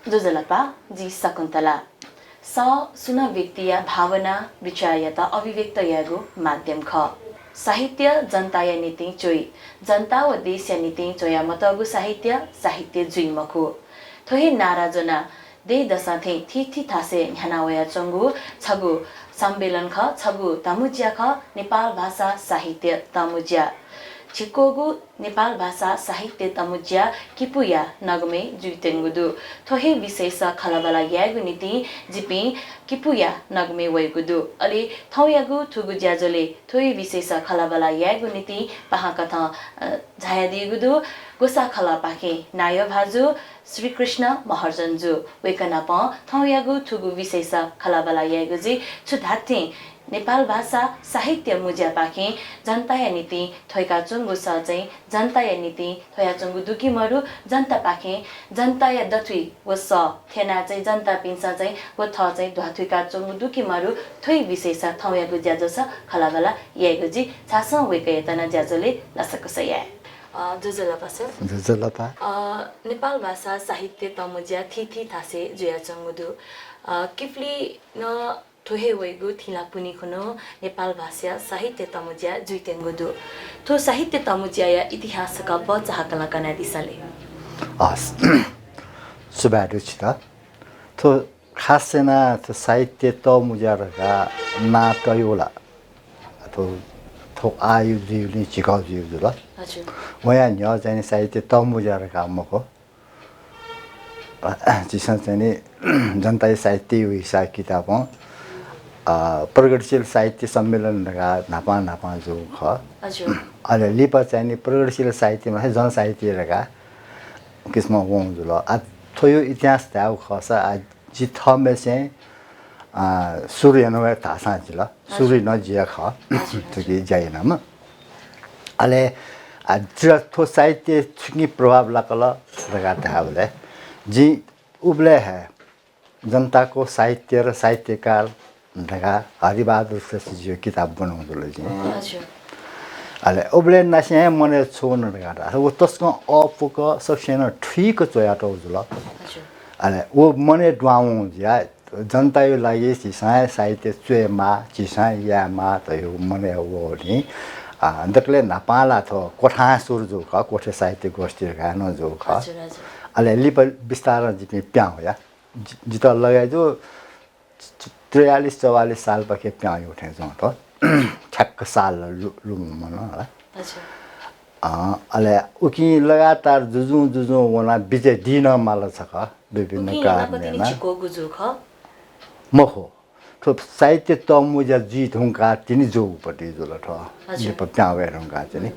Duzalapa ji Sakuntala. Sa suna व्यक्तिया भावना विचारयता अभिव्यक्त यागो माध्यम ख साहित्य जनता या नीति चोई जनता व देश या नीति चोया मतगु साहित्य साहित्य जुई मखु थोही नाराजना दे दशा थे थी थासे ह्यानावया चंगु छगु सम्मेलन ख छगु तमुज्या ख नेपाल भाषा साहित्य तमुज्या छिकोगु नेपाल भाषा साहित्य तमुज्या किपुया नगमे जुइतेंगुदु थोहे विशेष खलाबला यागु नीति जिपि किपुया नगमे वैगुदु अले थौयागु थुगु ज्याजले थोही विशेष खलाबला यागु नीति पहा कथा झाया दिगुदु गोसा खला पाखे नाय भाजु श्री कृष्ण महर्जनजु वेकनाप थौयागु थुगु विशेष खलाबला यागु जी छुधाथे नेपाल भाषा साहित्य मुज्या पाखे जनता या नीति थोइका चुंगु सजै जनता या नीति थोया चुंगु दुकी मरु जनता पाखे जनता या दथुई व स थेना चाहिँ जनता पिन्सा चाहिँ व थ चाहिँ ध्वाथुइका चुंगु दुकी मरु थोइ विशेष थौयागु ज्याजो छ खलाबला यागु जी छास वेकयतना ज्याजोले लसकसया जुजुलपा नेपाल भाषा साहित्य तमुज्या थी थासे जुया चंगुदु किफली न थोहे वैगु थिला पुनि खुनो नेपाल भाषा साहित्य तमुज्या जुइतेंगुदु थो साहित्य तमुज्या या इतिहास का बचा कला कना दिसले सुबादु छिता थो खासना थो साहित्य तमुज्या रका ना तयोला थो आयु जिउनि चिकाउ जिउ जुल हजुर वया न्य चाहिँ साहित्य तमुज्या रका मको जिसन चाहिँ जनता साहित्य हिसाब किताब प्रगतिशील साहित्य सम्मेलन नापा जो ख अहिले लिपा चाहिँ प्रगतिशील साहित्यमा जनसाहित्य रका किस्म वों जुल आ थोयो इतिहास थाउ खसा आ जि थमे चाहिँ सूर्य नवे थासा जिल सूर्य न जिया ख तुकी जाइनाम अहिले आ थो साहित्य छुनी प्रभाव लागल रका थाउले जी उबले है जनता को साहित्य र साहित्यकार ढका हरिबहादुर श्रेष्ठजी किताब बनाउँदो रहेछ हजुर अहिले उबले नसे मने छोन ढका वो तस्को अपुक सक्सेन ठीक चोयाटो जुल हजुर अहिले वो मने ड्वाउ ज्या जनता यो लागि चिसा साहित्य चोयमा चिसा यामा त यो मने वो नि अन्तकले नपाला थो कोठा सुर जो ख कोठे साहित्य गोष्ठी गानो जो ख हजुर हजुर अहिले लिप विस्तार जिपि प्याउ या जित लगाइ जो 43-44 साल पखे प्याउ उठे जाउँ त ठ्याक्क साल लुम मन होला हजुर अहिले उकि लगातार जुजु वना बिजे दिन माल छ ख विभिन्न कारणमा छिको गुजु ख मखो तो साहित्य तमुज्या जी धुंका तिनी जो पटी जुल ठ लिप प्याउ हेरौँका चाहिँ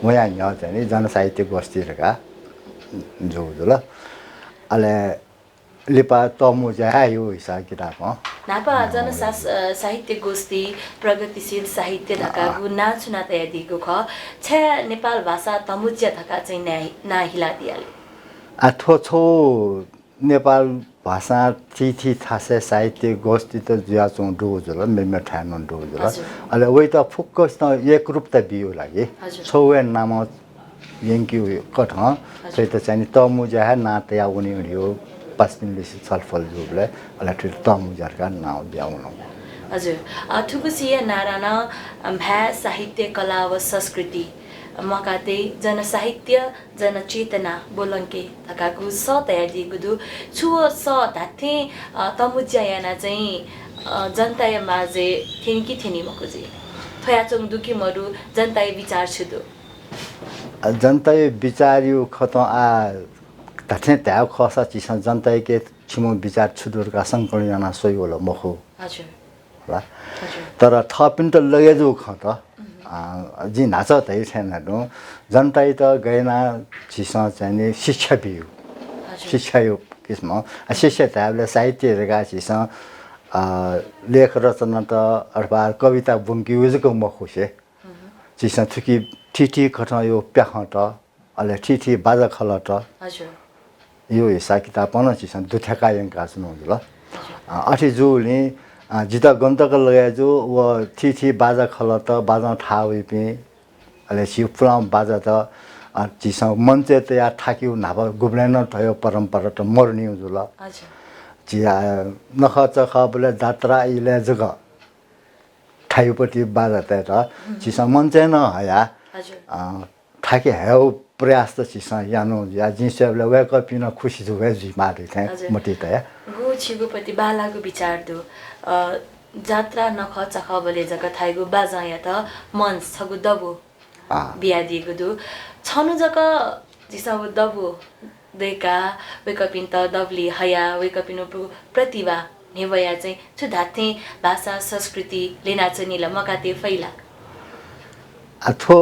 वया न्य चाहिँ जनसाहित्य गोष्ठी रका जो जुल अहिले लिपा तमुज्या यो हिसाब किताब नापा जन साहित्य गोष्ठी प्रगतिशील साहित्य धकागु नाचुना तयादीको ख छ नेपाल भाषा तमुज्या धका चाहिँ ना हिला दियाले आथो छो नेपाल भाषा थी थासे साहित्य गोष्ठी त जुया चों डो जुल मेमे ठानो डो जुल अहिले वइ त फोकस न एक रूप त बियो लागि छौवे नाम यंक्यु कठ सै त चाहिँ तमुज्या ना तया उनी हो पश्चिमले छलफल जुबले अलट्रि तमुज्याका नाउ ब्याउनु हजुर ठुकुसिया नाराना भा साहित्य कला व संस्कृति मकाते जनसाहित्य जनचेतना बोलंके थकाकु स तयारी गुदु छुओ स धाथे तमुज्या याना चाहिँ जनता या माजे थिनकी थिनी मकुजी थयाचोङ दुकी मरु जनता विचार छुदु जनता विचार खत आ धाथे त्या खसा चिसा जनता के छिमो विचार छुदुर का संकलना सोइ होला मखो हजुर होला तर थपिन त लगेजु खत जी नाच तै छैन जनता त गएना चिसा चाहिँ शिक्षा बिउ शिक्षा यो किस्म शिक्षा ताबले साहित्य रेगा चिसा लेख रचना त अथवा कविता बुंकी उजको मखुसे चिसा थुकी ठिठी खट यो प्याखट अले ठिठी बाजा खलट हजुर यो हिसाब किताब पन चिसा दुथका यंका सुनु ल अठी जुले जिता गन्तक लगाए जो व थी बाजा खलत बाजा ठावे पे अले शिवपुरा बाजा त जिसा मञ्चे त या ठाक्यु नाभा गुब्लेन थयो परम्परा त मर्नी जुल जिया नखच खबले जात्रा इले जग ठायुपति बाजा त जिसा मञ्चे न हया ठाके हेउ प्रयास त जिसा यानो या जिसेबले वेक पिन खुशी जुगे जि मारि थे मति त या गु छिगुपति बालाको विचार दु जात्रा नखच खबले जग थाइगु बाजा या त मन छगु दबु बिया दिएको दु छनु जक जिसा दबु देका वेकपिन त दबली हया वेकपिन प्रतिभा नेवया चाहिँ छु धाथे भाषा संस्कृति लेनाचनीला मकाते फैला अथो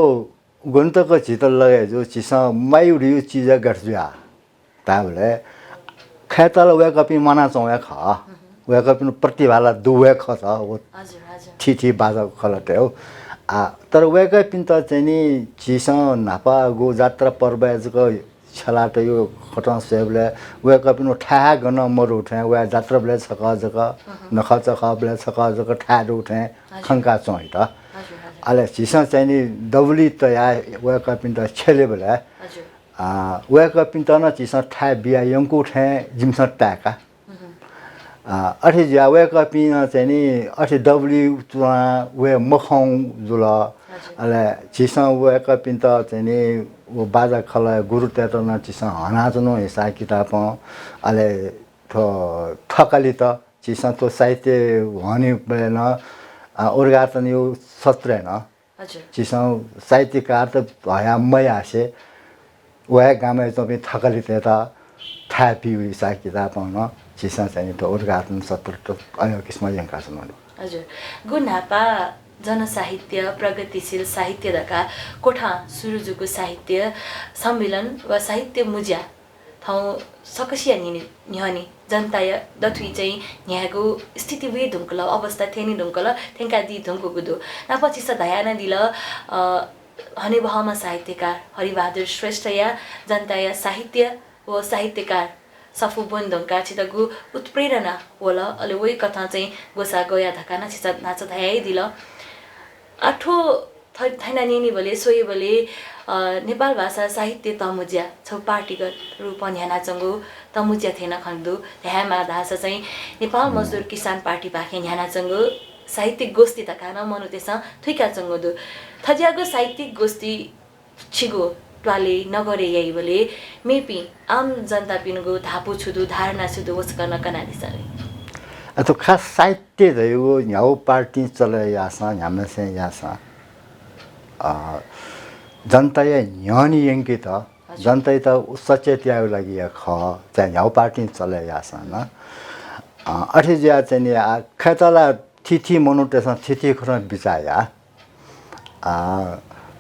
गन्तक चितल लगे जो चिसा मायुरी चीज गर्जुया ताबले खैतल वेकपिन मना चौया ख वेकपिन प्रतिभाला दुवे ख छ हो थी बाजा खलटे हो तर वेकपिन त चाहिँ नि चिसा नापा गो जात्रा पर्व जको छलाट यो खटन सेबले वेकपिन ठा गन मरु उठे वे जात्रा बले छक जक नखच खबले छक जक ठाड उठे खंका चोइ त अले चिसा चाहिँ नि डबली त या वेकपिन त छले बले वेकपिन त न चिसा ठा बिया यंकु उठे जिमस टाका अठे ज्या वेकपिन चाहिँ नि अठे डबली चुवा वे मखौ जुल अले चिसा वेकपिन त चाहिँ नि वो बाजा खला गुरु तेत्र न चिसा हनाजनो हिसा किताब अले थो ठकली त चिसा तो साहित्य हनी बेन उर्गातन यो सत्र न चिसा साहित्यकार त भया मया से वह गामे त पनि ठकली त थापी हिसा किताब न चिसा चाहिँ त उर्गातन सत्र त अन्य किसिम यंका छन् हजुर गुनापा जनसाहित्य प्रगतिशील साहित्य दका कोठा सुरुजुको साहित्य सम्मेलन वा साहित्य मुज्या ठाउँ सकसिया निहनी जनता दथुई चाहिँ यहाँको स्थिति वे ढुङ्कल अवस्था थेनी ढुङ्कल थेंका दि ढुङ्को गुदो नापछि स धयाना दिल हने बहमा साहित्यकार हरिबहादुर श्रेष्ठ या जनता या साहित्य व साहित्यकार सफु बन्धनका छितगु उत्प्रेरणा होला अले वही कथा चाहिँ गोसा गया धकाना छिसा नाच धयाइ दिल आठो थैना निनी बले सोही बले नेपाल भाषा साहित्य तमुज्या छौ पार्टीगत रूप न्याना चंगु तमुज्या थेन खण्डु ध्यामा धासा चाहिँ नेपाल मजदुर किसान पार्टी पाखे न्याना चंगु साहित्यिक गोष्ठी तकाना मनु तेसा थुइका चंगु दु थज्यागु साहित्यिक गोष्ठी छिगो ट्वाले नगरे यही बले मेपी आम जनता पिनुगु धापु छुदु धारणा छुदु वस्कन कनादिसले अतो खास साहित्य दयो न्याउ पार्टी चले यासा न्यामे से यासा जनता या न्यानी यंके त जनता त सचेत याउ लागि ख चाहिँ न्याउ पार्टी चले यासा न अठे ज्या चाहिँ नि खतला थिथि मनुटेसन थिथि खर बिचाया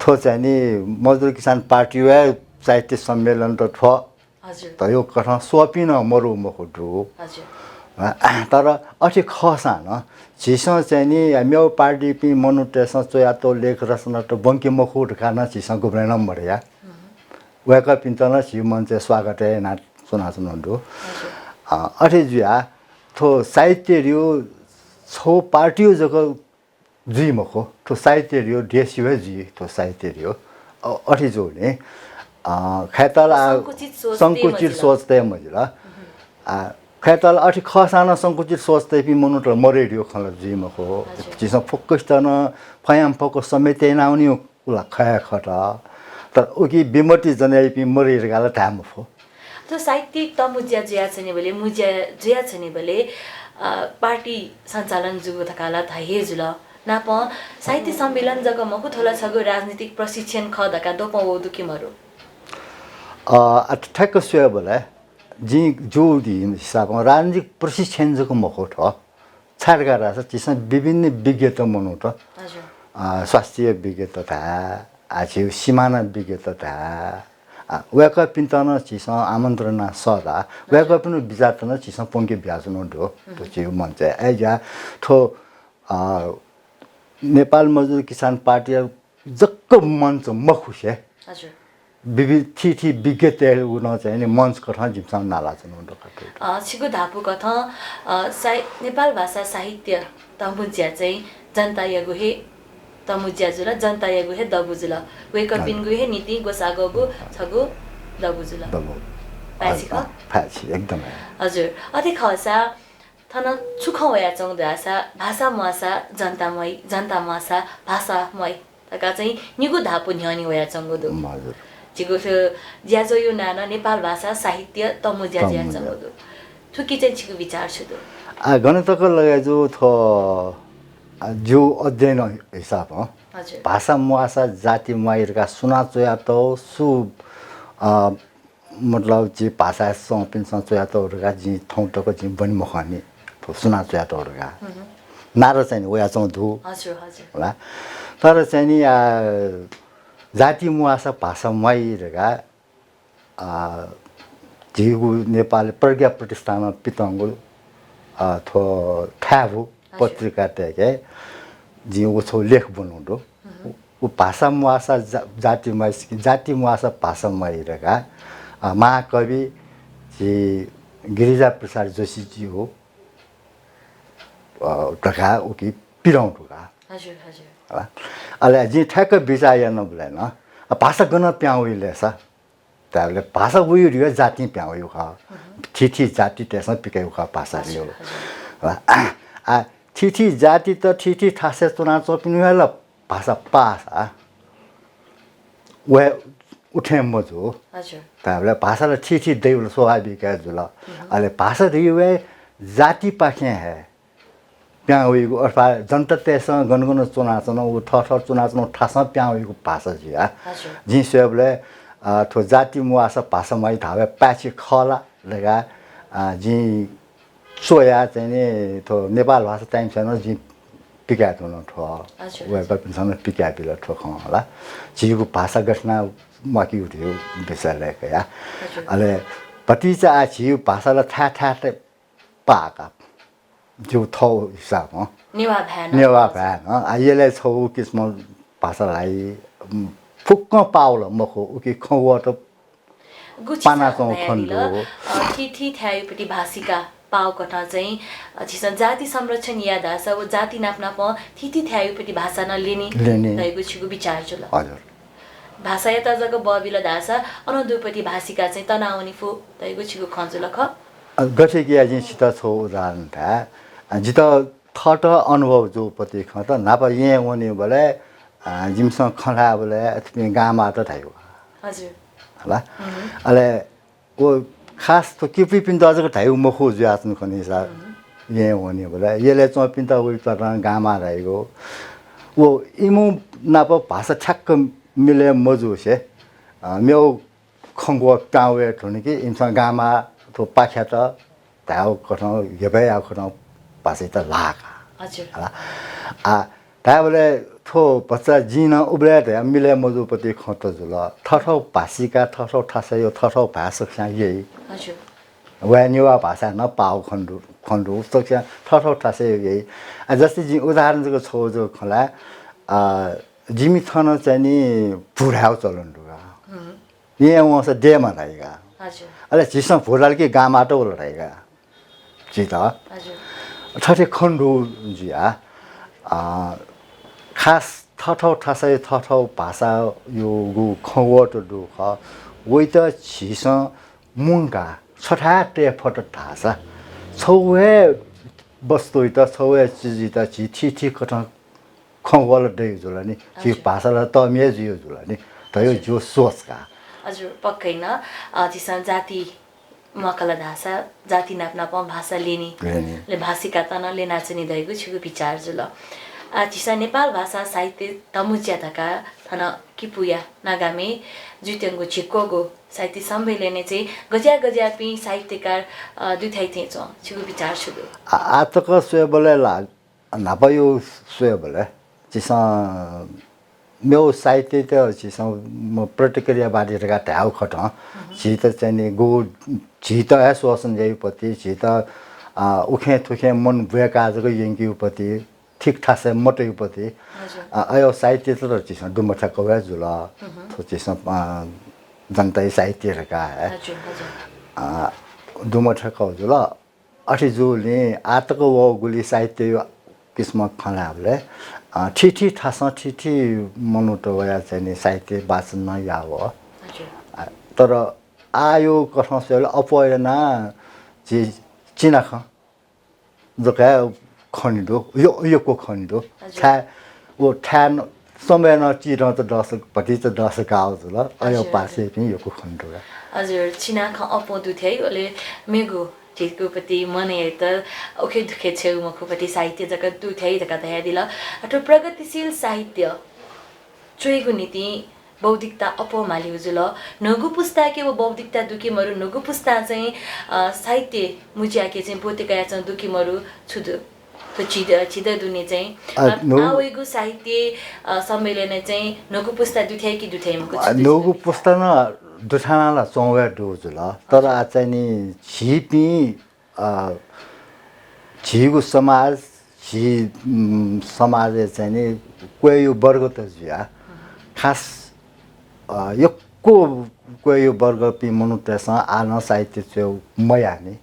थो चाहिँ नि मजदुर किसान पार्टी वा साहित्य सम्मेलन त थ हजुर त यो कथा सोपिन मरु मखुटु हजुर तर अठे खसा न चिसो चाहिँ नि म्याउ पार्टी पि मनुटेसन चोया तो लेख रचना त बंकी मखुट खाना चिसो गुब्रेन मरिया वेक पिन्तन छि मञ्चे स्वागत है ना सुना सुनन्दु अठे जुया थो साहित्य रियो छौ पार्टियो जको जी मखो तो साहित्य रियो देशिवे जी तो साहित्य रियो अठे जोले खैतल संकुचित सोचते मजला खैतल अठे खसाना संकुचित सोचते पि मनुट मरेडियो खल जी मखो जिसो फोकस तन फयाम फोकस समेते नाउनी उला खया खटा तर उकी बिमटी जनै पि मरेर गाला थाम फो तो साहित्यिक तमुज्या ज्या छने बले मुज्या ज्या छने बले पार्टी सञ्चालन जुगु थकाला थाहे जुल नाप साहित्य सम्मेलन जग मको थोला छगु राजनीतिक प्रशिक्षण खदका दोपौ दुकिमरु ठ्याक्क सुय बले जी जो दि हिसाब राजनीतिक प्रशिक्षण जको मको थ छाडगा रास चिस विभिन्न विज्ञता मनु त हजुर स्वास्थ्य विज्ञता था आछि सीमाना विज्ञता था वेक पिन्तन चिस आमन्त्रण सदा वेक पिन बिजातन चिस पंके ब्याजनो दो तो चिउ मञ्चे एजा थो नेपाल मजदुर किसान पार्टी जक्क मञ्च मखुसे हजुर थिथि विज्ञते उन चाहिँ नि मञ्च कथा जिमसँग नाला छन् उन कथा छिगु धापु कथा नेपाल भाषा साहित्य तमुज्या चाहिँ जनता यगुहे तमुज्या जुल जनता यगुहे दबुजुल वेकपिन गुहे नीति गोसागगु छगु दबुजुल फाछि एकदमै हजुर अति खसा थन छुखवया चौदासा भाषा मासा जनता मासा भाषा मै तका चाहिँ निगु धापु न्यानी वया चंगुदु हजुर जिगु ज्याजो यो नाना नेपाल भाषा साहित्य तमुज्या ज्या चंगुदु थुकी चाहिँ छिगु विचार छु दु गणितको लगाइ जो थ जो अध्ययन हिसाब हजुर भाषा मुआसा जाति माइरका सुना चोया तो सु मतलब जी भाषा संपिन संचोया तो रगा जी थौटको जी बन मखनी तो सुना चोया तो रगा नारो चाहिँ वया चौ धु हजुर हजुर होला तर चाहिँ नि जाति मुआसा भाषा माइरका जिगु नेपाल प्रज्ञा प्रतिष्ठानमा पितंगु थो थाबु पत्रिका तेके जिउ छौ लेख बनाउँदो उ भाषा मुआसा जाति मुआसा भाषा माइरका महाकवि जी गिरिजा प्रसाद जोशी जी हो टका उकी पिराउँदोका हजुर हजुर होला अले जी ठ्याक्क बिचाय नबुलाइन भाषा गन प्याउइले छ ताले भाषा उयो रियो जाति प्याउयो ख थिथि जाति त्यसमा पिकायो ख भाषा रियो होला थिथि जाति त थिथि ठासे चुना चोपिनु ल भाषा पासा वे उठे मजो हजुर ताले भाषा ल थिथि दैउल स्वाभाविक है जुल अले भाषा रियो जाति पाखे है प्याउको अर्थात् जनता त्यससँग गनगन चुनाचन उ ठ चुनाचन ठासमा प्याउको भाषा जिया जी सेबले थो जाति मुआसा भाषा मै धावे पाछि खला लगा जी सोया चाहिँ नि थो नेपाल भाषा टाइम छैन जी पिका हुन ठो वेब पिसन पिका बिल ठो खला जिको भाषा गठना मकी उठ्यो बेसले या अले पतिचा आछि भाषालाई ठा पाका जो थौ हिसाब हो नेवा भ्यान अहिले छौ किस्म भाषालाई फुक्क पाउल मखो उकि खौ त पाना चौ खण्डो थिथि थ्यायुपटी भाषिका पाउ कथा चाहिँ छिसन जाति संरक्षण याद आसा वो जाति नाप्ना प थिथि थ्यायुपटी भाषा न लेनी रहेको छिगु विचार जुल हजुर भाषा यता जको बबिल दासा अनदुपटी भाषिका चाहिँ तनाउनी फु रहेको छिगु खञ्जुल ख गठे कि आज सित छौ उदाहरण था जित थट अनुभव जो पति ख त नापा यहाँ वनी बोले जिमसँग खला बोले अथवा गामा त थायो हजुर होला अले वो खास तो किपि पिन दजको थायो मखो ज्यात्नु खनि सा यहाँ वनी बोले येले चो पिन त उइ त गामा रहेको वो इमु नाप भाषा ठ्याक्क मिले मजु से म्यौ खंगो टावे ठुनि कि इमसँग गामा तो पाख्या त ताउ कठौ यबै आ कठौ भाषा त लाका हजुर होला ताबले थो बच्चा जिन उब्ले त मिले मजुपति खत जुल ठठौ भाषिका ठठौ ठासयो ठठौ भाषा सा यही हजुर वनेवा भाषा न पाउ खण्डु सक्छ ठठौ ठासयो यही जस्तै जि उदाहरण जको छौ जो खला जिमी थन चाहिँ नि पुराउ चलन रुगा यहाँ वस डेमा रहेगा हजुर अले जिसम भुराल के गामाटो उल रहेगा जिता हजुर ठठे खण्डु जिया खास ठठौ ठासै ठठौ भाषा यो गु खवट दुख वइ त छिस मुंगा छठा टे फट ठासा छौए वस्तु त छौए चिज त छि छि कठ खवल दे जुलनि छि भाषाला त मे जियो जुलनि त यो जो सोचका हजुर पक्कै न जिसन जाति मकला भाषा जाति नाप्ना प भाषा लेनी ले भाषिका तना लेना चाहिँ दैगु छिगु विचार जुल चिसा नेपाल भाषा साहित्य तमुच्या धका थन किपुया नागामे जुत्यंगु छिक्कोगो साहित्य सम्मेलने चाहिँ गज्या पि साहित्यकार दुथै थे छ छिगु विचार छुगु आतक स्वयबले ला नापयो स्वयबले चिसा म्यो साहित्य त चिसा म प्रतिक्रिया बादिरका थाउ खट छि त चाहिँ नि गो छि त सोसन जयपति छि त उखे थुखे मन भएका जको यंकीपति ठीक ठाक से मोटेपति आयो साहित्य त चिसा डुमठा कवे जुल तो चिसा जनता साहित्य रका है दुमठ कौजुल अठी जुलि आतको वो गुली साहित्य किस्म खनाले ठिठी थासा ठिठी मनुटो वया चाहिँ साहित्य वाचन न याव तर आयो कसले अपयना जे चिनाख जका खनिदो यो को खनिदो था वो थान समय न चिर त दशक पति त दशक आउँछ ल अयो पासे पनि यो को खनिदो हजुर चिनाख अपदु थै ओले मेगु ठिकुपति मने त ओके दुखे छेउ मखुपति साहित्य जगत दु थै जका दया दिला अटो प्रगतिशील साहित्य चोइगु नीति बौद्धिकता अपमाली उजुल नगु पुस्ता के वो बौद्धिकता दुखी मरु नगु पुस्ता चाहिँ साहित्य मुजिया के चाहिँ बोतेका चाहिँ दुखी मरु छुदु तो छिद दुने चाहिँ आवेगु साहित्य सम्मेलन चाहिँ नगु पुस्ता दुथै कि दुथै मको नगु पुस्ता न दुठानाला चौवा डोजुल तर चाहिँ नि छिपी छिगु समाज छि समाज चाहिँ नि कोही वर्ग त जिया खास यो कोही वर्ग पि मनुतेसँग आन साहित्य चाहिँ मयानी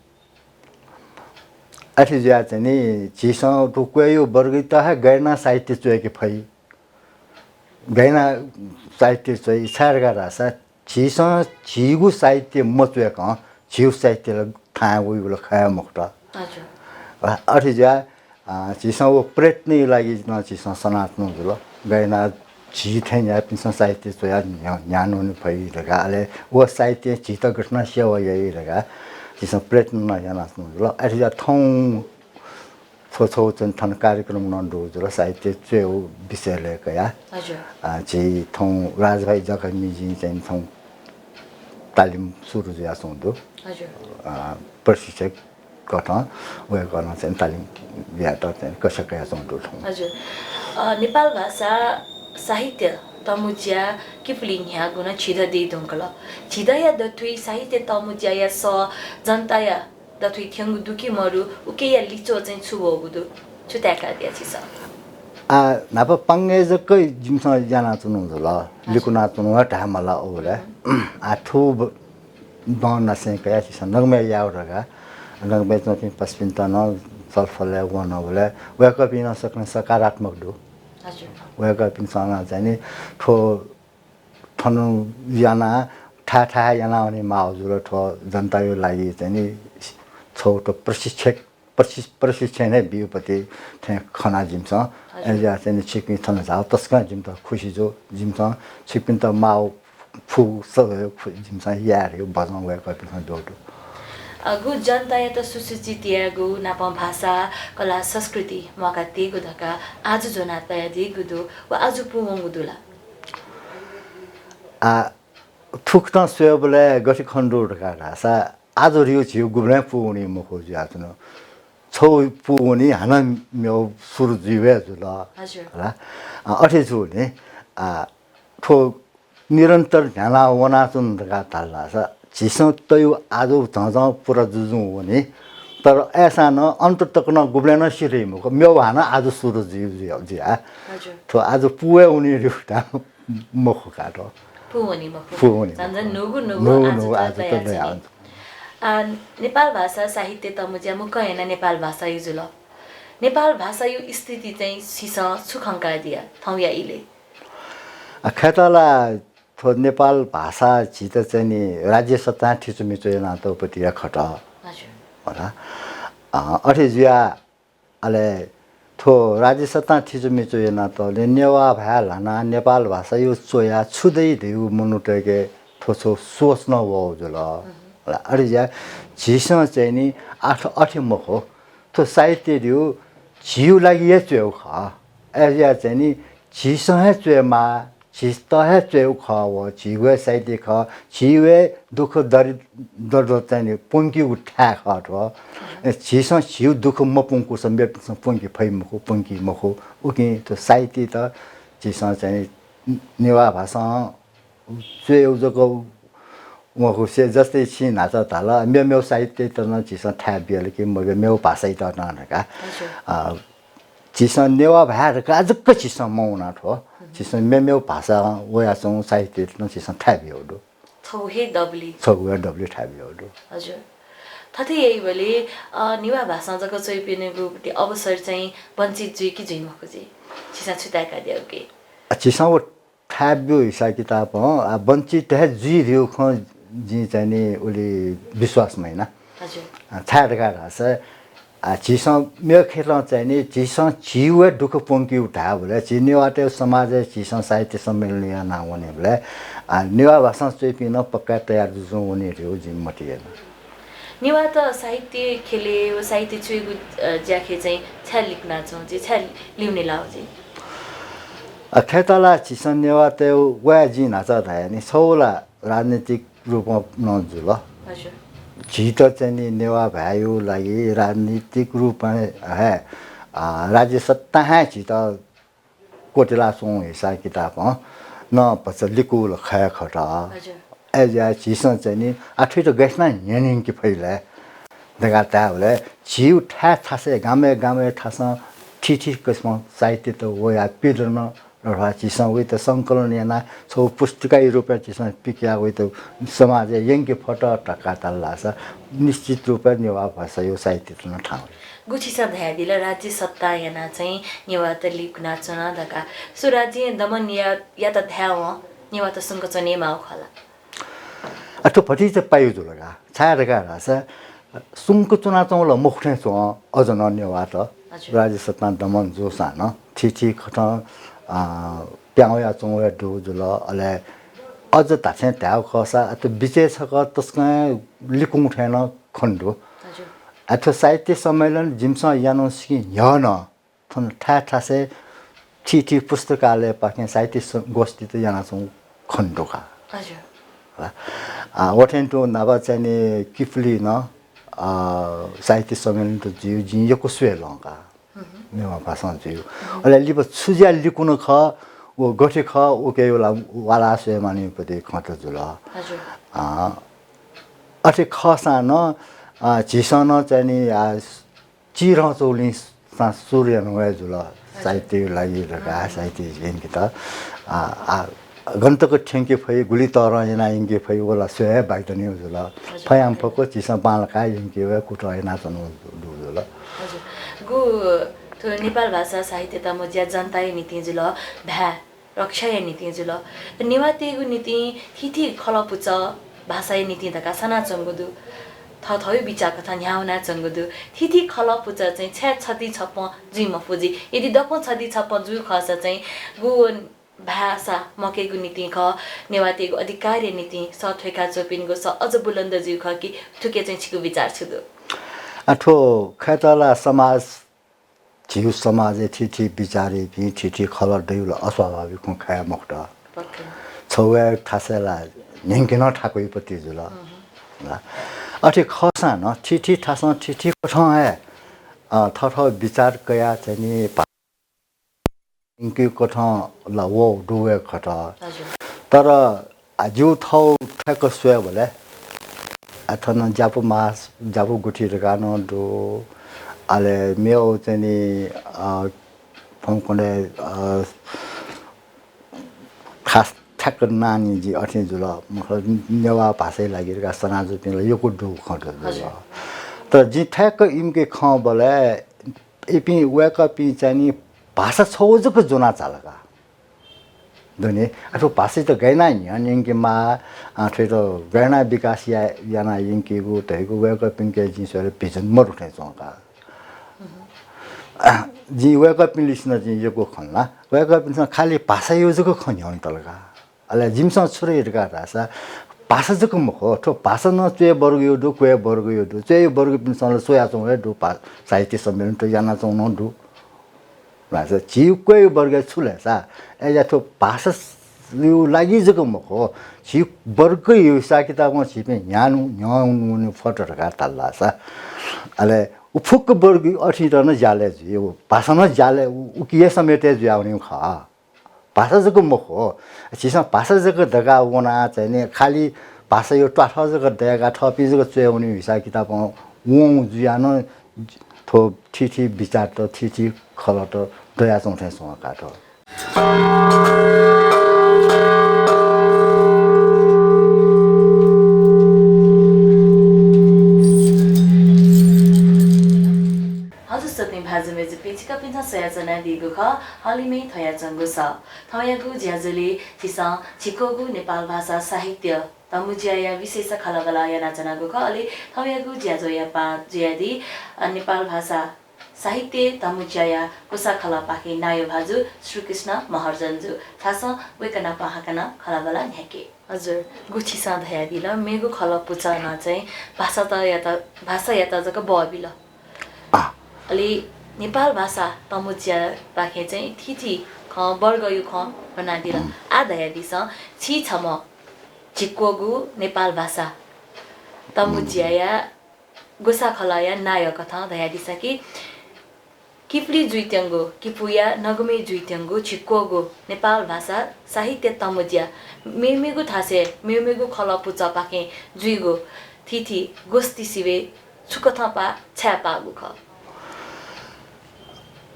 अठी जिया चाहिँ नि छिसँग तो कोही वर्ग त है गैना साहित्य चाहिँ के फै गैना साहित्य चाहिँ सारगा रासा छिसँग छिगु साहित्य मचुएक छिउ साहित्य थाहा उयो खाया मुक्ता अठी जिया छिसँग वो प्रयत्न लागि न छिसँग सनातन जुल गैना छि थैन पिसन साहित्य सोया ज्ञान हुनु भइरहेका अले वो साहित्य छित घटना सेवा यहीरहेका छिसन प्रयत्न नयानास्नु ल अठिजा थौ छोछो चन थन कार्यक्रम नन्दो जुल साहित्य चाहिँ विषय लिएका या हजुर छि थौ राजभाइ जगन्मीजी चाहिँ थौ तालिम सुरु ज्या सुन्दो हजुर प्रशिक्षक गठन वे गर्न चाहिँ तालिम ब्याट चाहिँ कसका सुन्दो हजुर नेपाल भाषा साहित्य तमुज्या किफलिन ह्या गुना छिद दे दुंकल छिद या दथुई साहित्य तमुज्या या स जनता या दथुई थ्यंगु दुकी मरु उके या लिचो चाहिँ छुबो गुदु छुत्याका दिया छिस नाप पंगे जकै जिमस जाना चुनु ल लिकुना चुनु ढामला ओले आठु दन नसे कया छिस नगमे याउरगा नगमे चाहिँ पस्पिन्ता न सल्फले वन ओले वेक पिन सक्ने सकारात्मक दु वेका पिनसँग चाहिँ नि ठो थनु याना ठा याना अनि माउजुर ठो जनताको लागि चाहिँ नि छोटो प्रशिक्षण नै बिउपति त्यहाँ खना जिम्छ एजा चाहिँ छिपिन थन जाउ तस्का जिम त खुसी जो जिम्छ छिपिन त माउ फु सब जिम्छ यार यो बजाउँ वेका पिन दोटो गु जनता या त सुसूचित या गु नापा भाषा कला संस्कृति मका तेगु धका आज जोना तया दिगुदु वा आज पुमंगुदुला थुक्न स्वेबले गठि खण्डो ढका रासा आज रियो छिउ गुब्रे पुउनी मखो ज्यातनो छौ पुउनी हाना म्यो सुरु जिवे जुल होला अठे जुने ठो निरन्तर ध्यान वना चुन ढका तालनासा छिसो तयु आज झझ पुरा जुजु हुने तर ऐसा न अन्त तक न गुब्लेन सिरे मुको म्यो हाना आज सुरु जिउ जिया तो आज पुए उनी रिउटा मखो काटो पुउनी झन् नुगु आज त नेपाल भाषा साहित्य तमुज्या मुख हैन नेपाल भाषा युजुल नेपाल भाषा यो स्थिति चाहिँ सिस सुखंका दिया थौया इले खतला थो नेपाल भाषा छित चाहिँ नि राज्य सत्ता ठिचुमिचो नातोपति खट होला अठे जिया अले थो राज्य सत्ता ठिचुमिचो नातोले नेवा भया लाना नेपाल भाषा यो चोया छुदै दिउ मनुटके थोसो सोच्न हो जुल होला अरे जिया झिस चाहिँ नि अठे मखो थो साहित्य दिउ झिउ लागि ये चोउ ख एजिया चाहिँ नि झिस हे चोमा छिस्त है चेउ ख वो छिवे साइते ख छिवे दुख दर्द चाहिँ पुंकी उठा खट हो छिस छिउ दुख म पुंकु सम्बे पुंकी फै मखो पुंकी मखो उकि त साहित्य त छिस चाहिँ नेवा भाषा चेउ जको मखो से जस्तै छि नाच ताला मेउ साहित्य त न छिस ठा बिल कि मेउ भाषा त नका छिस नेवा भार काजक छिस मौना ठो छिस मेउ भाषा वयासँग साहित्य न छिस थाबियो दो छौहे डब्ली छौहे डब्ली ठाबियोडो हजुर थथे यही भले निवा भाषा जको चाहिँ पिनेको अवसर चाहिँ वञ्चित जुइ कि जुइमा खोजे छिसा छुताका दिउके छिसा वो ठाबियो हिसाब किताब ह वञ्चित है जी रिउ ख जी चाहिँ नि उले विश्वास मैना हजुर छाडका रस छिसा मेरो खेतमा चाहिँ नि छिसा छिवे दुख पंकी उठा भले चिनेवाटे समाज छिसा साहित्य सम्मेलन यहाँ नाउने भले निवा भाषा चाहिँ पिन पक्का तयार जुझो हुने रिउ जिम्मटिएन निवा त साहित्य खेले साहित्य चुइगु ज्याखे चाहिँ छ्या लिख्न छौँ चाहिँ छ्या लिउने लाउ चाहिँ खेतला छिसन नेवा ते वा जी नाचा थाया नि सौला राजनीतिक रूपमा नजुल हजुर झिट चाहिँ नि नेवा भ्यायो लागि राजनीतिक रूपमा है राज्य सत्ता है झिट कोटेला सो हिसाब किताब न पछि लिकुल खया खटा हजुर एज छिसन चाहिँ नि आठै त गएसना यनिङ कि फैले दगा ता भले छिउ ठा थासे गामे गामे थासा ठिठी कसमा साहित्य त वो या पिडन र छिसन वे त संकलन याना छौ पुस्तिका रूपमा छिसन पिकिया वे त समाज यंके फटा टका तल्लास निश्चित रूपमा नेवा भाषा यो साहित्य त न ठाउँ गुछिसा धादिल राज्य सत्ता याना चाहिँ नेवा त लिख्न चना दका सो राज्य दमन या त धाव नेवा त संक चने माउ खला अथो फटी चाहिँ पाइयो जुलगा छाडका रास सुंक चुना चौल मुखने चो अझ नेवा त राज्य सत्ता दमन जो सान ठिठी खट प्याउया चौया डु जुल अले अझ ताछे ट्याउ खसा अथो बिचे छक तस्का लिकुङ ठेन खण्डु अथो साहित्य सम्मेलन जिमसा यानोस्की यन थन ठा ठासे ठिठी पुस्तकालय पाके साहित्य गोष्ठी त याना छौ खण्डुका हजुर वठेन्टो नभा चाहिँ किफली न साहित्य सम्मेलन त जिउ जिएको स्वेलङ्का नेवा भाषा जिउ अहिले लिप छुज्या लिकुन ख वो गठे ख ओके वाला स्वे मानिपति खत जुल अथे खसा न झिसन चाहिँ नि चिर चौली सूर्य नभए जुल साहित्य लागि रका साहित्य जिन त गन्तको ठेङ्के फै गुली तर जना इङ्के फै ओला स्वे बाइतनी जुल फयाम फको चिसा बालका इङ्के वे कुट हैना चनु जुल हजुर गु तो नेपाल भाषा साहित्य त मज्या जनताय नीति जुल भ्या रक्षाय नीति जुल निवातेगु नीति थिथि खलपुच भाषाय नीति दका सना चंगुदु थथय बिचा कथा न्याउना चंगुदु थिथि खलपुच चाहिँ छ्या छति छप जुइम फुजी यदि दप छति छप जु खस चाहिँ गु भाषा मकेगु नीति ख नेवातेगु अधिकार्य नीति सथेका चोपिनको स अझ बुलन्द जिउ ख कि ठुके चाहिँ छिकु विचार छुदु अठो खतला समाज जिउ समाज ठिठी विचारे भि ठिठी खल दैल अस्वाभाविक खाया मक्त छौया थासेला निंकिन ठाकुई पति जुल अठे खसा न ठिठी थासा ठिठी पठ थथ विचार कया चाहिँ नि इनके कठ ल वो दुवे खट तर जिउ थौ ठक स्वे भले अथन जापु मास जापु गुठी रगानो दो आले मेओ चाहिँ नि फंकोले खास ठक नानी जी अठे जुल नेवा भाषै लागिरका सनाजु पिन यो को दु खट तर जि ठक इमके ख भले एपि वेका पि चाहिँ नि भाषा छौजको जोना चालका दुने अथवा भाषा त गैना यंके मा आठै त गैना विकास याना यंके गु तैगु वेक पिंके जिसरे पिजन मरुठे चौका जी वेक पिलिसन जी यको खन्ला वेक पिलिसन खाली भाषा योजको खन्यन तलका अले जिमसँग छुरेरका भाषा भाषा जको मखो ठो भाषा न चे वर्ग यो दु क्वे वर्ग यो दु चे वर्ग पिलिसन सोया चौ दु साहित्य सम्मेलन त याना चौ न दु भाषा जिउकै वर्ग छुलेसा एजा थो भाषा यो लागि जको मखो जिउ वर्ग यो सा किताबमा छिपे यानु न्याउनु फटरका तल्लासा अले उफुक वर्ग अठिरन जाले यो भाषा न जाले उकिए समेटे ज्याउने ख भाषा जको मखो छिसा भाषा जको दगा वना चाहिँ नि खाली भाषा यो टाठ जको दगा थपि जको चेउने हिसाब किताबमा वङ ज्यानो थो ठिठी विचार त ठिठी खल त दया चौथे सँग काटो चिका पिन्छ सयाजना दिगु ख हलिमै थया चंगु स थयागु ज्याजुले चिसा छिकोगु नेपाल भाषा साहित्य तमुजिया विशेष खलबला या नाचनागु ख अलि थयागु ज्याजोया पा ज्यादि नेपाल भाषा साहित्य तमुजिया कुसा खला पाखे नायो भाजु श्रीकृष्ण महर्जनजु थास वेकना पाहाकना खलबला न्याके हजुर गुछि साधया दिल मेगु खल पुचा न चाहिँ भाषा याता जक बबिल अलि नेपाल भाषा तमुजिया पाखे चाहिँ थिथि ख वर्ग यु ख बना दिल आधया दिस छि छम चिक्कोगु नेपाल भाषा तमुजिया गुसा खलाया नायो कथा दया दिस कि किप्ली जुइत्यंगो किपुया नगमे जुइत्यंगो छिक्कोगो नेपाल भाषा साहित्य तमुजिया मेमेगु थासे मेमेगु खला पुचा पाके जुइगो थिथि गोस्ती सिवे छुकथा पा छ्यापागु ख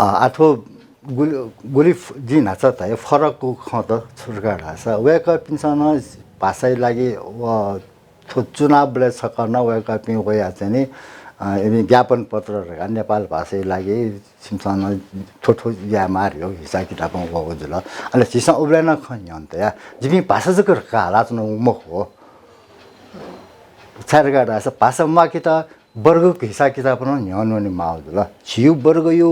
आठो गुली जी नाच त फरकको ख त छुर्का ढास वेक पिन्सन भाषा लागि चुनावले सकन वेक पिन होया चाहिँ नि ज्ञापन पत्रहरुका नेपाल भाषा लागि सिमसन थोथो या मार्यो हिसाब किताबमा गयो जुल अनि सिसा उब्लेन खन्यन त या जिमी भाषा जकर काला न उमख हो छारगा ढास भाषा मा कि त वर्गको हिसाब किताब न न्याउनु माउ जुल छिउ वर्ग यो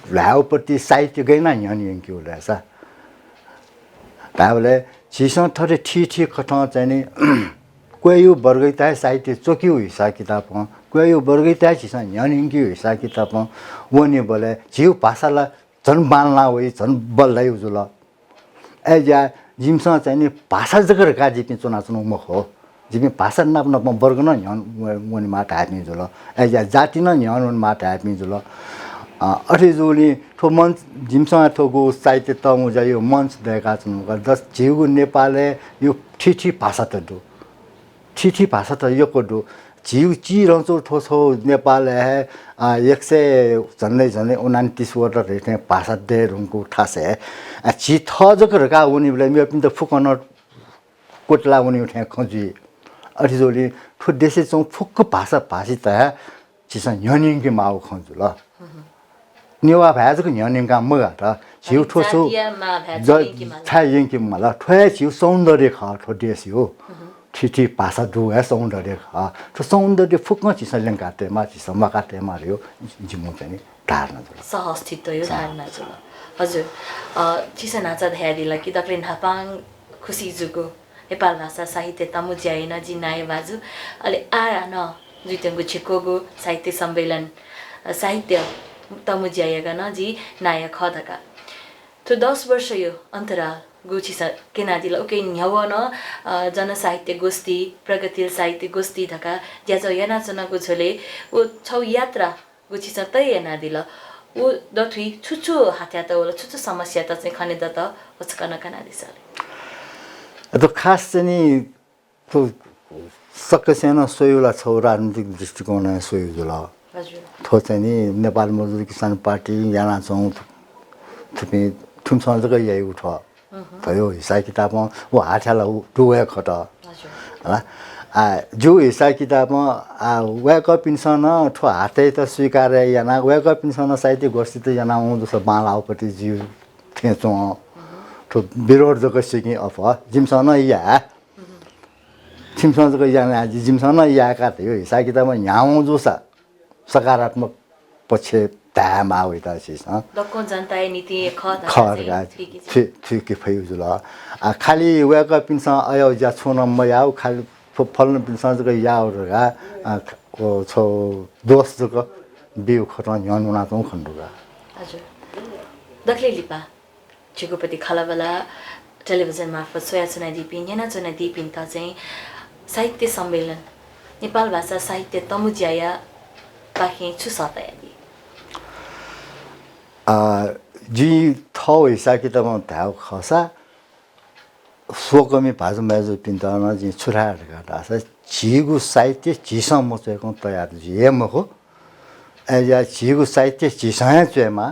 लाउपट्टि साहित्य गैना न्याउनु के होला सा ताबले सिसा थरे ठी कथा चाहिँ नि कोही वर्गैता साहित्य चोक्यो हिसाब किताबमा कोही वर्गैता छिसा न्याउनु हिसाब किताबमा वनी बोले छिउ भाषालाई झन् बाल्ना होइ झन् बल्दै जुल एजा जिमसँग चाहिँ नि भाषा जगर गाजी पिन चुना मुख हो जिमी भाषा नाप्न वर्ग न न्याउनु माट हाप्ने जुल एजा जाति न न्याउनु माट हाप्ने जुल अठे जोली ठो मञ्च जिमसँग ठोगो साहित्य तमु जायो मञ्च दिएका छन् जस जिउको नेपालले यो ठिठी भाषा त दु ठिठी भाषा त यो कोडु जिउ ची रंचो ठोसो नेपाल है 100 झन्डै 29 वटा रेटे भाषा दे रुङको ठासे ची थ जकर का उनी बेला मे पनि त फुकन कोटला उनी उठे खजी अठे जोली ठो देशे चौ फुक भाषा भाषी त चिसा न्यनिङ के माउ खजु ल नेवा भाजको न्यनिङ का मगा त जिउ ठोसो छाइ यंकी मला ठोया जिउ सौन्दर्य ख ठो देश हो ठिठी भाषा दुगा सौन्दर्य ख ठो सौन्दर्य फुक्न चिसा लंकाते मा चिसा मकाते मार्यो जिमु चाहिँ धारणा जुल सहस्थित यो धारणा जुल हजुर चिसा नाचा ध्यादिला कि दक्लिन हापाङ खुसी जुगो नेपाल भाषा साहित्य तमुजियाइन जिनाय बाजु अलि आ न जुइतेंगु छिकोगु साहित्य सम्मेलन साहित्य तमुजियायगा न जी नाय खदका तो 10 वर्ष यो अन्तराल गुचिसा केनादिला ओके न्यावन जनसाहित्य गोष्ठी प्रगतिशील साहित्य गोष्ठी धका ज्याजो याना चनको छोले ओ छौ यात्रा गुचिसा तय यानादिला ओ दथुई छुछु हात्या त ओला छुछु समस्या त चाहिँ खने दत वचकन कनादिसले तो खास चाहिँ तो सकसेन सोयुला छौ राजनीतिक दृष्टिकोण सोयु जुल हजुर थो चाहिँ नि नेपाल मजदुर किसान पार्टी याना छौ थुपि थुमसँग जग्गा यही उठ भयो हिसाब किताबमा वो हाठ्याला डुवे खट होला जो हिसाब किताबमा वेक पिन्सन ठो हाते त स्वीकार याना वेक पिन्सन साहित्य गोष्ठी त याना जस्तो बालाउपट्टि जिउ थेचौँ ठो विरोध जग्गा सिकि अफ जिमसन या जिमसन जग्गा याना जिमसन याका थियो हिसाब किताबमा यहाँ जो सकारात्मक पक्ष तामा होइता छिस दक्को जनता नीति खरगा ठीक फयु जुल खाली वेक पिन्स आयो जा छोन म याउ खाली फलन पिन्स जक याउरगा को छौ दोष जक बिउ खटन यनुना त खण्डुगा हजुर दक्ले लिपा चिगुपति खलाबला टेलिभिजन मार्फत सोया चुनाइ दिपिन याना चुनाइ दिपिन त चाहिँ साहित्य सम्मेलन नेपाल भाषा साहित्य तमुजिया पाखे छु सतयादि जी थौ हिसाब किताबमा धाउ खसा सोकमी भाजु मेजु पिन्ताना जी छुराहरुका दासा झिगु साहित्य झिसम चेको तयार जेम हो एजा झिगु साहित्य झिसया चेमा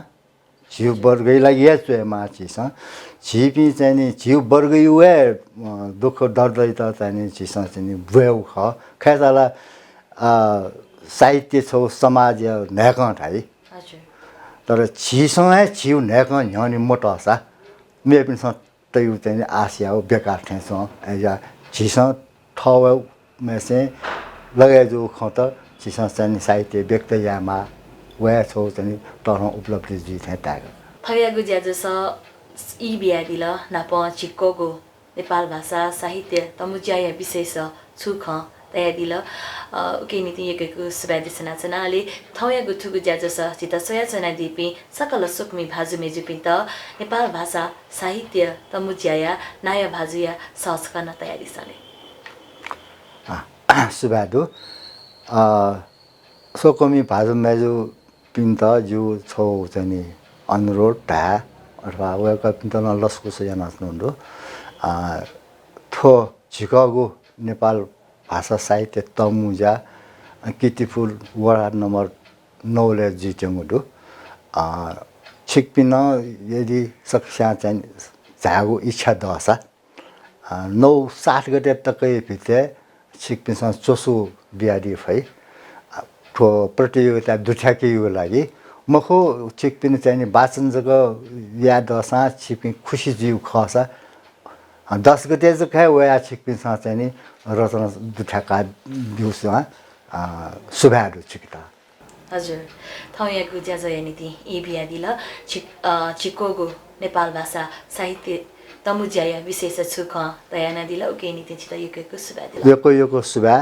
झिउ वर्गै लागि या चेमा झिस झिपी चाहिँ नि झिउ वर्ग युए दुख दर्दै त चाहिँ नि झिस चाहिँ नि बुउ ख खैसाला साहित्य छौ समाज नेक ठाई हजुर तर छिसँग छिउ नेक न्याउनी मोटो सा मे पनि तयु चाहिँ आसिया हो बेकार ठेसो एजा छिसँग ठौ मेसे लगाए जो खत छिसँग चाहिँ साहित्य व्यक्त यामा वे छौ चाहिँ तरह उपलब्धि जी थे ताग थयागु ज्याजो स ई बियादिल नाप चिक्कोगो नेपाल भाषा साहित्य तमुज्याय विशेष छुख तयादिल के नीति यकेको सुबादिसना चनाले थयागु थुगु ज्याजो स चिता सोया चना दिपि सकल सुकमी भाजु मेजुपिन त नेपाल भाषा साहित्य तमुज्याय नाय भाजुया सहजकन तयारी सले सुबादु सोकमी भाजु मेजु पिन्त जु छौ चाहिँ अनुरोध ढा अथवा वेका पिन्त न लस्कु सजना नुन्दो थो झिकागो नेपाल भाषा साहित्य तमुजा कितिफुल वडा नम्बर 9 ले जिटेमुदु छिकपिन यदि सक्छा चाहिँ जागो इच्छा दसा 9-7 गते तकै भित्र छिकपिनसँग चोसो बियाडी भई ठो प्रतियोगिता दुठ्याकीको लागि मखो छिकपिन चाहिँ वाचन जग याद दसा छिकपिन खुसी जीव खसा 10 गते चाहिँ खै वया छिकपिनसँग चाहिँ रचना दुठ्याका दिउँसमा सुभाहरू छिकता हजुर थौयागु ज्याजय नीति ई बियादिल चिक्कोगो नेपाल भाषा साहित्य तमुज्याय विशेष छुख तयाना दिल उके नीति छिता यकेको सुबा दिल यको सुबा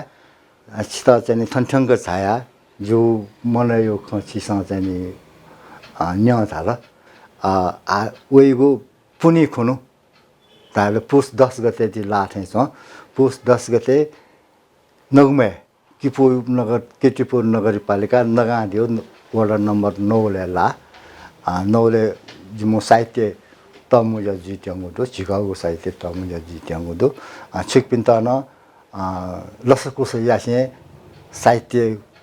छिता चाहिँ थन्थङ्ग छाया जो मन यो खचिसँग चाहिँ न्य थाल वेगो पुनी खुनु ताले पुस 10 गते दि लाथे छ पुस 10 गते नगमे किटिपुर नगरपालिका नगादियो वडा नम्बर 9 ले ला 9 ले जिमो साहित्य तमुजा जिट्याङुदो चिकागो साहित्य तमुजा जिट्याङुदो छिकपिन्त न लसकुस यासे साहित्य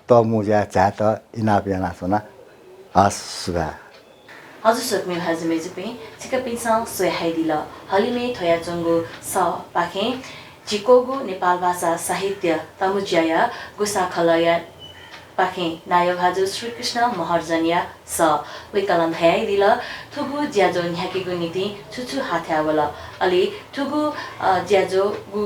तमुजा जात इनाप याना सना आसुगा हजुर सोक्मी भाजु मेजुपे छिकपिनसा सोहाइदिल हलिमे थयाचंगो स पाखे चिकोगो नेपाल भाषा साहित्य तमुज्याय गुसाखलय पाखे नाय भाजु श्रीकृष्ण महर्जन्या स वेकलन भयाइदिल थुगु ज्याजो न्याकेगु नीति छुछु हाथ्यावल अलि थुगु ज्याजो गु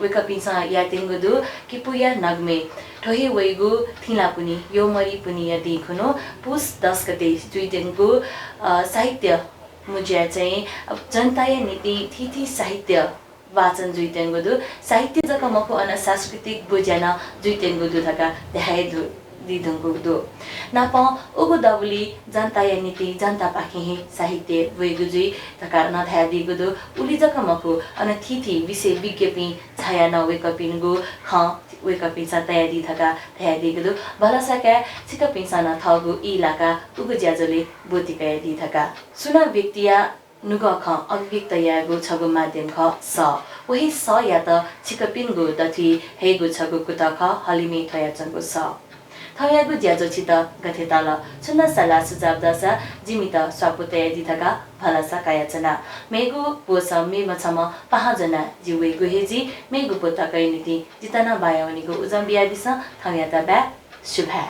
वेकपिनसा यातिंगुदु किपुया नगमे ठोहे वैगु थिला पुनी यो मरी पुनी यदि खुनो पुस 10 गते जुइदेनको साहित्य मुज्या चाहिँ जनताय नीति थिथि साहित्य वाचन जुइतेंगुदु साहित्य जकमको अन सांस्कृतिक बुझ्यान जुइतेंगुदु थका देखाइ दिदुंगुदु नाप उगु दबुली जनताय नीति जनता पाखे साहित्य वेगुजुइ थका नथाया दिगुदु उली जकमको अन थिथि विषय विज्ञपि छाया न वेकपिनगु ख वेकपिनसा तयारी थका तयारी दिगुदु भलसका छिकपिनसा न थगु इलाका उगु ज्याजोले बोतिका दि थका सुना व्यक्तिया नुग ख अभिव्यक्त यागु छगु माध्यम ख स वही स या त छिकपिनगु दथि हेगु छगु कुत ख हलिमे थयाचंगु स थयागु ज्याजो छित गथेताल सुन्न सला सुझाव दसा जिमित स्वापुतय दिथका भलासा कायाचना मेगु पोस मे मछम पाहाजना जिवे गुहेजी मेगु पोतकै नीति जितना बायावनीको उजम बियादिस थयाता बा शुभा